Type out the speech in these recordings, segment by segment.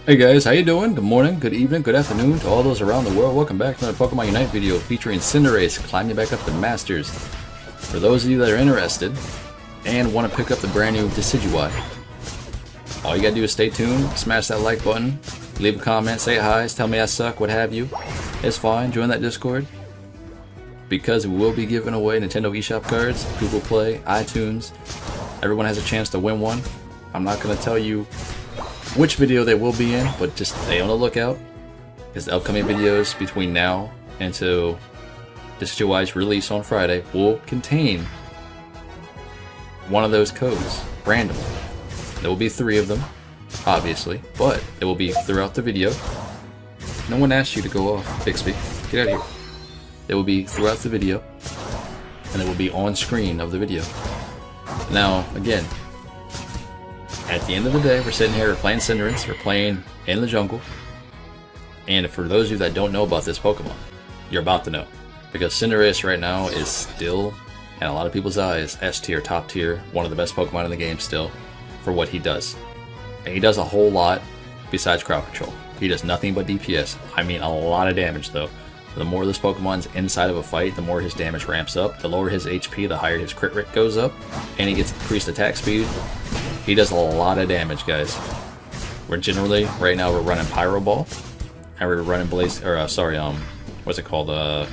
Hey guys, how you doing? Good morning, good evening, good afternoon to all those around the world. Welcome back to another Pokemon Unite video featuring CINDERACE climbing back up the Masters. For those of you that are interested and want to pick up the brand new Decidueye, all you gotta do is stay tuned, smash that like button, leave a comment, say hi, tell me I suck, what have you. It's fine, join that Discord. Because we will be giving away Nintendo eShop cards, Google Play, iTunes. Everyone has a chance to win one. I'm not gonna tell you which video they will be in, but just stay on the lookout, because the upcoming videos between now until Decidueye's release on Friday will contain one of those codes randomly. There will be 3 of them, obviously, but it will be throughout the video. No one asked you to go off, Bixby. Get out of here. It will be throughout the video, and it will be on screen of the video. Now, again, at the end of the day, we're sitting here, we're playing Cinderace, we're playing in the jungle, and for those of you that don't know about this Pokemon, you're about to know. Because Cinderace right now is still, in a lot of people's eyes, S tier, top tier, one of the best Pokemon in the game still, for what he does. And he does a whole lot besides crowd control. He does nothing but DPS. I mean, a lot of damage though. The more this Pokemon's inside of a fight, the more his damage ramps up. The lower his HP, the higher his crit rate goes up, and he gets increased attack speed. He does a lot of damage, guys. We're generally, right now, we're running Pyro Ball, and we're running what's it called? You know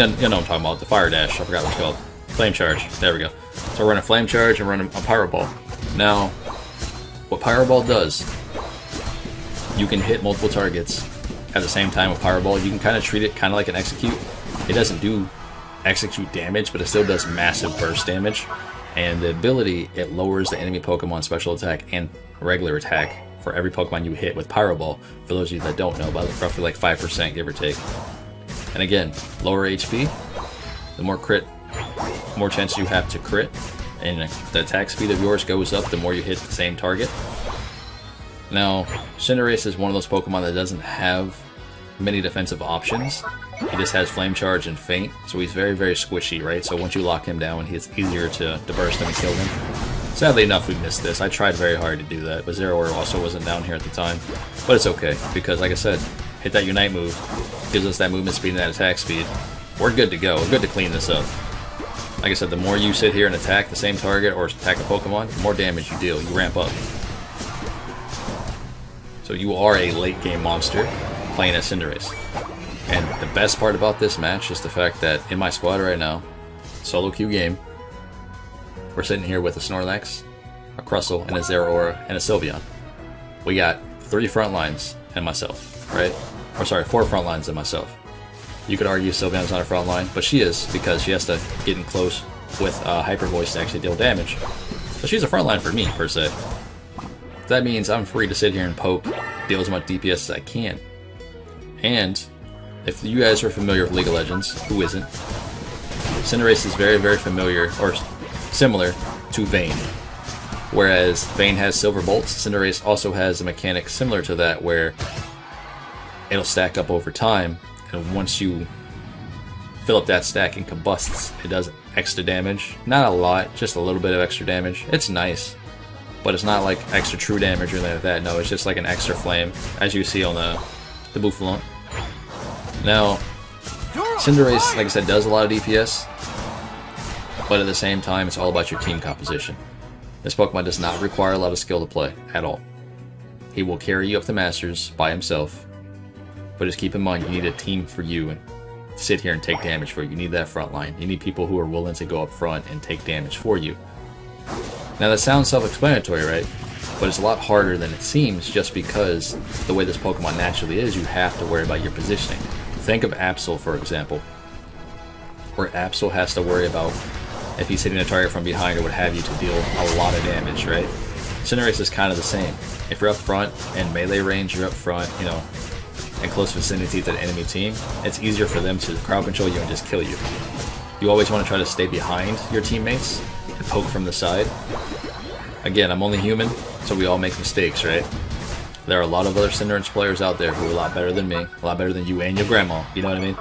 what I'm talking about, the Fire Dash. I forgot what it's called. Flame Charge. There we go. So we're running Flame Charge and running a Pyro Ball. Now, what Pyro Ball does, you can hit multiple targets at the same time with Pyro Ball. You can kind of treat it kind of like an Execute. It doesn't do Execute damage, but it still does massive burst damage. And the ability, it lowers the enemy Pokemon special attack and regular attack for every Pokemon you hit with Pyro Ball. For those of you that don't know, by roughly like 5%, give or take. And again, lower HP, the more crit, more chance you have to crit, and the attack speed of yours goes up the more you hit the same target. Now, Cinderace is one of those Pokemon that doesn't have many defensive options. He just has Flame Charge and Feint, so he's very, very squishy, right? So once you lock him down, it's easier to burst him and kill him. Sadly enough, we missed this. I tried very hard to do that, but Zeraora also wasn't down here at the time. But it's okay, because like I said, hit that Unite move, gives us that movement speed and that attack speed. We're good to go. We're good to clean this up. Like I said, the more you sit here and attack the same target or attack a Pokemon, the more damage you deal. You ramp up. So you are a late game monster playing as Cinderace. And the best part about this match is the fact that in my squad right now, solo queue game, we're sitting here with a Snorlax, a Crustle, and a Zeraora, and a Sylveon. We got 3 front lines and myself, right? Or sorry, 4 front lines and myself. You could argue Sylveon's not a front line, but she is, because she has to get in close with Hyper Voice to actually deal damage. So she's a front line for me, per se. That means I'm free to sit here and poke, deal as much DPS as I can. And if you guys are familiar with League of Legends, who isn't? Cinderace is very, very familiar, or similar, to Vayne. Whereas Vayne has Silver Bolts, Cinderace also has a mechanic similar to that where it'll stack up over time, and once you fill up that stack and combusts, it does extra damage. Not a lot, just a little bit of extra damage. It's nice, but it's not like extra true damage or anything like that. No, it's just like an extra flame, as you see on the Bouffalon. Now, Cinderace, like I said, does a lot of DPS, but at the same time, it's all about your team composition. This Pokemon does not require a lot of skill to play, at all. He will carry you up the Masters by himself, but just keep in mind, you need a team for you and sit here and take damage for you. You need that front line. You need people who are willing to go up front and take damage for you. Now, that sounds self-explanatory, right? But it's a lot harder than it seems, just because the way this Pokemon naturally is, you have to worry about your positioning. Think of Absol, for example, where Absol has to worry about if he's hitting a target from behind or what have you to deal a lot of damage, right? Cinderace is kind of the same. If you're up front and melee range, you're up front, you know, in close vicinity to the enemy team, it's easier for them to crowd control you and just kill you. You always want to try to stay behind your teammates and poke from the side. Again, I'm only human, so we all make mistakes, right? There are a lot of other Cinderace players out there who are a lot better than me, a lot better than you and your grandma, you know what I mean?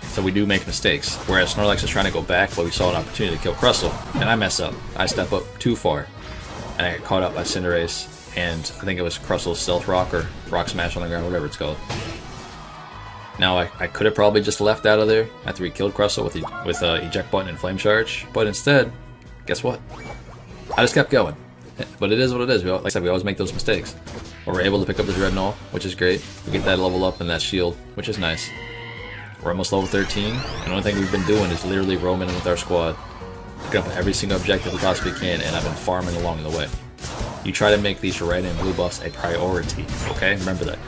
So we do make mistakes. Whereas Snorlax is trying to go back, but we saw an opportunity to kill Crustle, and I mess up. I step up too far, and I get caught up by Cinderace, and I think it was Crustle's Stealth Rock or Rock Smash on the ground, whatever it's called. Now, I could have probably just left out of there after we killed Crustle with Eject Button and Flame Charge, but instead, guess what? I just kept going. But it is what it is. Like I said, we always make those mistakes. But we're able to pick up the Dreadnought, which is great. We get that level up and that shield, which is nice. We're almost level 13, and the only thing we've been doing is literally roaming with our squad. Picking up every single objective we possibly can, and I've been farming along the way. You try to make these red and blue buffs a priority, okay? Remember that.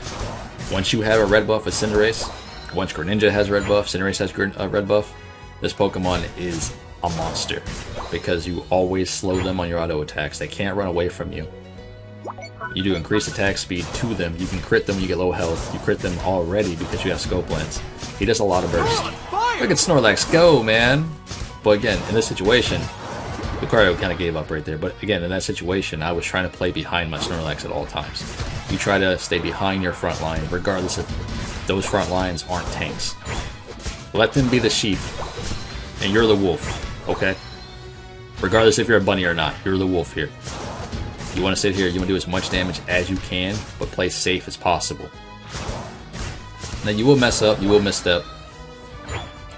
Once you have a red buff with Cinderace, once Greninja has a red buff, Cinderace has a red buff, this Pokemon is a monster. Because you always slow them on your auto attacks. They can't run away from you. You do increased attack speed to them. You can crit them when you get low health. You crit them already because you have Scope Lens. He does a lot of burst. Look at Snorlax go, man! But again, in this situation, Lucario kind of gave up right there. But again, in that situation, I was trying to play behind my Snorlax at all times. You try to stay behind your front line, regardless if those front lines aren't tanks. Let them be the sheep, and you're the wolf, okay? Regardless if you're a bunny or not, you're the wolf here. You want to sit here, you want to do as much damage as you can, but play safe as possible. Now you will mess up, you will misstep,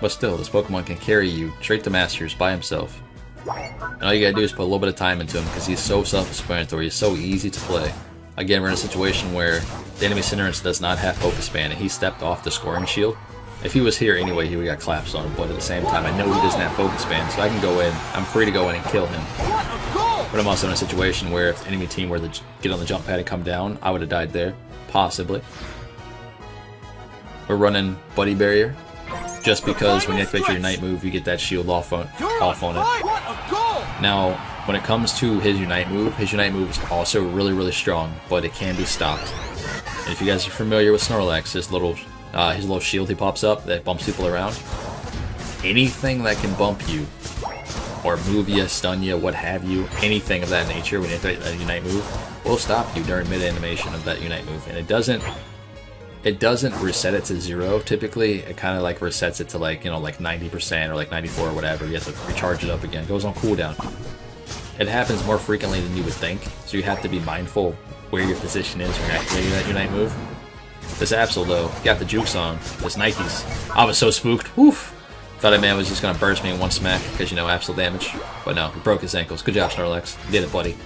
but still, this Pokemon can carry you straight to Masters by himself. And all you gotta do is put a little bit of time into him because he's so self-explanatory, he's so easy to play. Again, we're in a situation where the enemy Cinderace does not have Focus Band, and he stepped off the scoring shield. If he was here anyway, he would have got claps on him, but at the same time, I know he doesn't have Focus Band, so I can go in, I'm free to go in and kill him. But I'm also in a situation where if the enemy team were to get on the jump pad and come down, I would have died there. Possibly. We're running Buddy Barrier, just because when you activate your Unite move, you get that shield off on it. Now, when it comes to his Unite move is also really, really strong, but it can be stopped. And if you guys are familiar with Snorlax, his little shield he pops up that bumps people around, anything that can bump you, or move you, stun you, what have you, anything of that nature when you activate that Unite move, will stop you during mid-animation of that Unite move. And it doesn't reset it to 0 typically. It kind of like resets it to like 90% or like 94 or whatever. You have to recharge it up again. It goes on cooldown. It happens more frequently than you would think, so you have to be mindful where your position is when you're activating that Unite move. This Absol though, got the jukes on. This Nikes. I was so spooked. Woof! Thought that man was just gonna burst me in one smack because Absol damage. But no, he broke his ankles. Good job, Snorlax. You did it, buddy.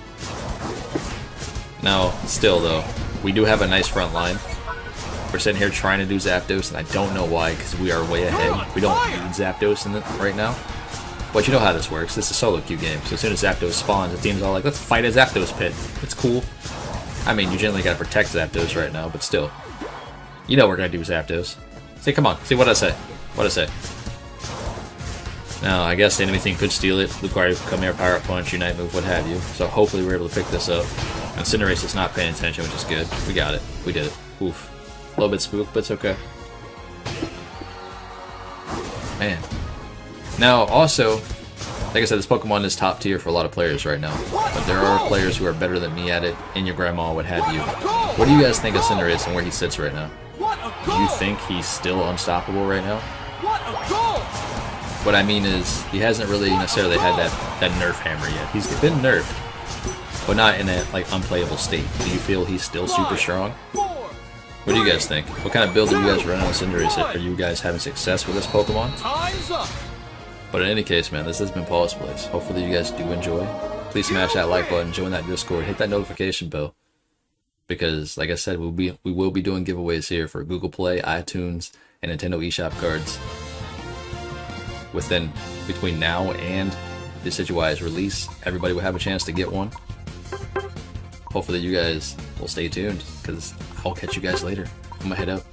Now, still though, we do have a nice front line. We're sitting here trying to do Zapdos, and I don't know why, because we are way ahead. We don't need Zapdos in it right now. But you know how this works. This is a solo queue game, so as soon as Zapdos spawns, the team's all like, let's fight a Zapdos pit. It's cool. I mean, you generally gotta protect Zapdos right now, but still. You know we're gonna do Zapdos. See, come on. See what I say. What I say. Now, I guess the enemy team could steal it. Lucario could come here, Power Up Punch, Unite Move, what have you. So hopefully we're able to pick this up. And Cinderace is not paying attention, which is good. We got it. We did it. Oof. A little bit spooked, but it's okay. Man. Now, also, like I said, this Pokemon is top tier for a lot of players right now. But there are players who are better than me at it, in your grandma, what have you. What do you guys think of Cinderace and where he sits right now? Do you think he's still unstoppable right now? What I mean is, he hasn't really necessarily had that nerf hammer yet. He's been nerfed, but not in that like unplayable state. Do you feel he's still super strong? What do you guys think? What kind of build are you guys running on Cinderace? Are you guys having success with this Pokemon? But in any case, man, this has been Pawse Plays. Hopefully you guys do enjoy. Please smash that like button, join that Discord, hit that notification bell. Because, like I said, we will be doing giveaways here for Google Play, iTunes, and Nintendo eShop cards. Between now and Decidueye's release, everybody will have a chance to get one. Hopefully you guys will stay tuned, because I'll catch you guys later. I'm gonna head out.